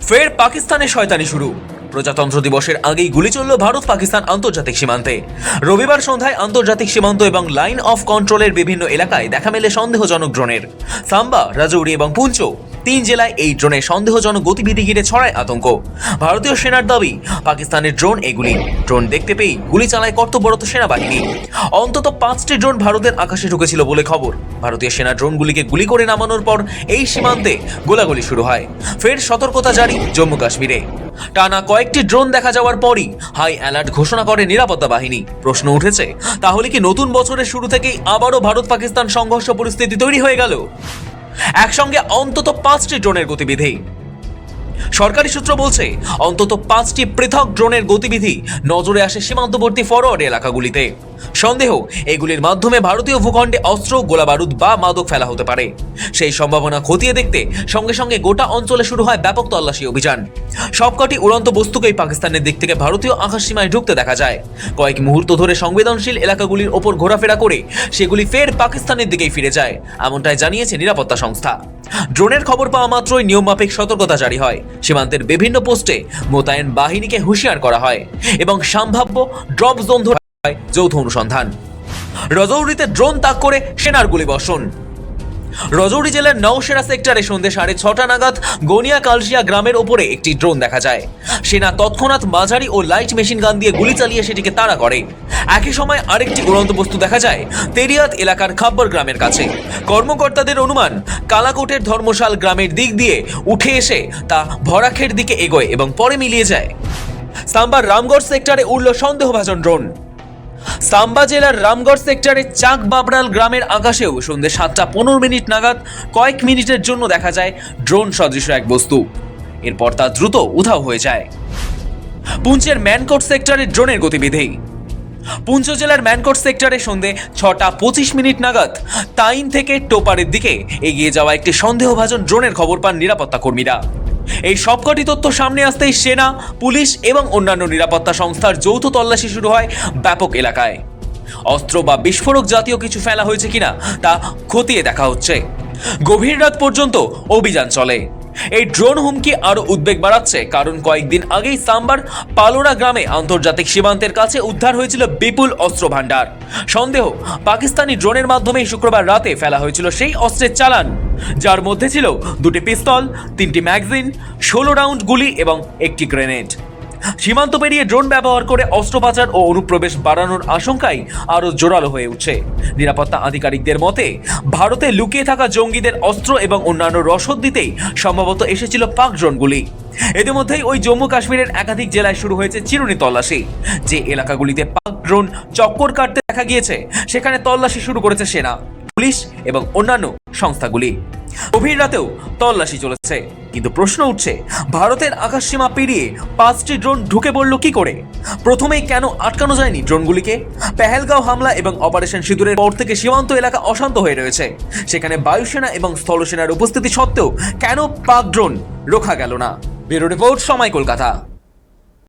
ফের পাকিস্তানের শয়তানি শুরু। প্রজাতন্ত্র দিবসের আগেই গুলি চলল ভারত পাকিস্তান আন্তর্জাতিক সীমান্তে। রবিবার সন্ধ্যায় আন্তর্জাতিক সীমান্ত এবং লাইন অফ কন্ট্রোলের বিভিন্ন এলাকায় দেখা মেলে সন্দেহজনক ড্রোনের। সাম্বা, রাজৌরি এবং পুঞ্চ, 3 জেলায় এই ড্রোনের সন্দেহজনক গতিবিধি ঘিরে ছড়ায় আতঙ্ক। ভারতীয় সেনার দাবি, পাকিস্তানের ড্রোন এগুলি। ড্রোন দেখতে পেয়েই গুলি চালায় কর্তব্যরত সেনাবাহিনী। অন্তত 5টি ড্রোন ভারতের আকাশে ঢুকেছিল বলে খবর। ভারতীয় সেনা ড্রোনগুলিকে গুলি করে নামানোর পর এই সীমান্তে গোলাগুলি শুরু হয়। ফের সতর্কতা জারি জম্মু কাশ্মীরে। টানা কয়েকটি ড্রোন দেখা যাওয়ার পরই হাই অ্যালার্ট ঘোষণা করে নিরাপত্তা বাহিনী। প্রশ্ন উঠেছে, তাহলে কি নতুন বছরের শুরু থেকেই আবারও ভারত পাকিস্তান সংঘর্ষ পরিস্থিতি তৈরি হয়ে গেল? একসঙ্গে অন্তত 5টি ড্রোনের গতিবিধি। সরকারি সূত্র বলছে, অন্তত 5টি পৃথক ড্রোনের গতিবিধি নজরে আসে সীমান্তবর্তী ফরওয়ার্ড এলাকাগুলিতে। সন্দেহ, এগুলির মাধ্যমে ভারতীয় ভূখণ্ডে অস্ত্র, গোলাবারুদ বা মাদক ফেলা হতে পারে। সেই সম্ভাবনা খতিয়ে দেখতে সঙ্গে সঙ্গে গোটা অঞ্চলে শুরু হয় ব্যাপক তল্লাশি অভিযান। সবকটি উড়ন্ত বস্তুকেই পাকিস্তানের দিক থেকে ভারতীয় আকাশসীমায় ঢুকতে দেখা যায়। কয়েক মুহূর্ত ধরে সংবেদনশীল এলাকাগুলির ওপর ঘোরাফেরা করে সেগুলি ফের পাকিস্তানের দিকেই ফিরে যায়, এমনটাই জানিয়েছে নিরাপত্তা সংস্থা। ড্রোনের খবর পাওয়া মাত্রই নিয়মমাফিক সতর্কতা জারি হয়। সীমান্তের বিভিন্ন পোস্টে মোতায়েন বাহিনীকে হুঁশিয়ার করা হয় এবং সম্ভাব্য ড্রপ জোন ধরে যৌথ অনুসন্ধান। রাজৌরিতে ড্রোন তাক করে সেনার গুলিবর্ষণ। রাজৌরি জেলার নওশেরা সেক্টরে সন্ধ্যে 6:30 নাগাদ গনিয়া কালশিয়া গ্রামের ওপরে একটি ড্রোন দেখা যায়। সেনা তৎক্ষণাৎ মাঝারি ও লাইট মেশিন গান দিয়ে গুলি চালিয়ে সেটিকে তাড়া করে। একই সময় আরেকটি উড়ন্ত বস্তু দেখা যায় তেরিয়াত এলাকার খাব্বর গ্রামের কাছে। কর্মকর্তাদের অনুমান, কালাকোটের ধর্মশাল গ্রামের দিক দিয়ে উঠে এসে তা ভরাখের দিকে এগোয় এবং পরে মিলিয়ে যায়। সাম্বার রামগড় সেক্টরে উড়ল সন্দেহভাজন ড্রোন। সাম্বা জেলার রামগড় সেক্টরে চাক বাবরাল গ্রামের আকাশেও সন্ধ্যে 7:15 নাগাদ কয়েক মিনিটের জন্য দেখা যায় ড্রোন সদৃশ এক বস্তু। এরপর তা দ্রুত উধাও হয়ে যায়। পুঞ্চের ম্যানকোট সেক্টরে ড্রোনের গতিবিধি। পুঞ্চ জেলার ম্যানকোট সেক্টরে সন্ধ্যে 6:25 নাগাদ তাইন থেকে টোপারের দিকে এগিয়ে যাওয়া একটি সন্দেহভাজন ড্রোনের খবর পান নিরাপত্তা কর্মীরা। এই সবকটি তথ্য সামনে আসতেই সেনা, পুলিশ এবং অন্যান্য নিরাপত্তা সংস্থার যৌথ তল্লাশি শুরু হয় ব্যাপক এলাকায়। অস্ত্র বা বিস্ফোরক জাতীয় কিছু ফেলা হয়েছে কিনা তা খতিয়ে দেখা হচ্ছে। গভীর রাত পর্যন্ত অভিযান চলে। এই ড্রোন হুমকি আরো উদ্বেগ বাড়াচ্ছে, কারণ কয়েকদিন আগেই সাম্বার পালোরা গ্রামে আন্তর্জাতিক সীমান্তের কাছে উদ্ধার হয়েছিল বিপুল অস্ত্র ভান্ডার। সন্দেহ, পাকিস্তানি ড্রোনের মাধ্যমেই শুক্রবার রাতে ফেলা হয়েছিল সেই অস্ত্রের চালান, যার মধ্যে ছিল 2টি পিস্তল, 3টি ম্যাগাজিন, 16 রাউন্ড গুলি এবং একটি গ্রেনেড। সীমান্ত পেরিয়ে ড্রোন ব্যবহার করে অস্ত্র পাচার ও অনুপ্রবেশ বাড়ানোর আশঙ্কাই আরও জোরালো হয়ে উঠছে। নিরাপত্তা আধিকারিকদের মতে, ভারতে লুকিয়ে থাকা জঙ্গিদের অস্ত্র এবং অন্যান্য রসদ দিতেই সম্ভবত এসেছিল পাক ড্রোনগুলি। ইতিমধ্যেই ওই জম্মু কাশ্মীরের একাধিক জেলায় শুরু হয়েছে চিরুনি তল্লাশি। যে এলাকাগুলিতে পাক ড্রোন চক্কর কাটতে দেখা গিয়েছে, সেখানে তল্লাশি শুরু করেছে সেনা, পুলিশ এবং অন্যান্য সংস্থাগুলি। গভীর রাতেও তল্লাশি চলেছে, কিন্তু প্রশ্ন উঠছে, ভারতের আকাশসীমা পেরিয়ে 5টি ড্রোন ঢুকে পড়ল কি করে? প্রথমেই কেন আটকানো যায়নি ড্রোনগুলিকে? পেহেলগাঁও হামলা এবং অপারেশন সিঁদুরের পর থেকে সীমান্ত এলাকা অশান্ত হয়ে রয়েছে। সেখানে বায়ুসেনা এবং স্থলসেনার উপস্থিতি সত্ত্বেও কেন পাক ড্রোন রোখা গেল না? ব্যুরো রিপোর্ট, সময়, কলকাতা।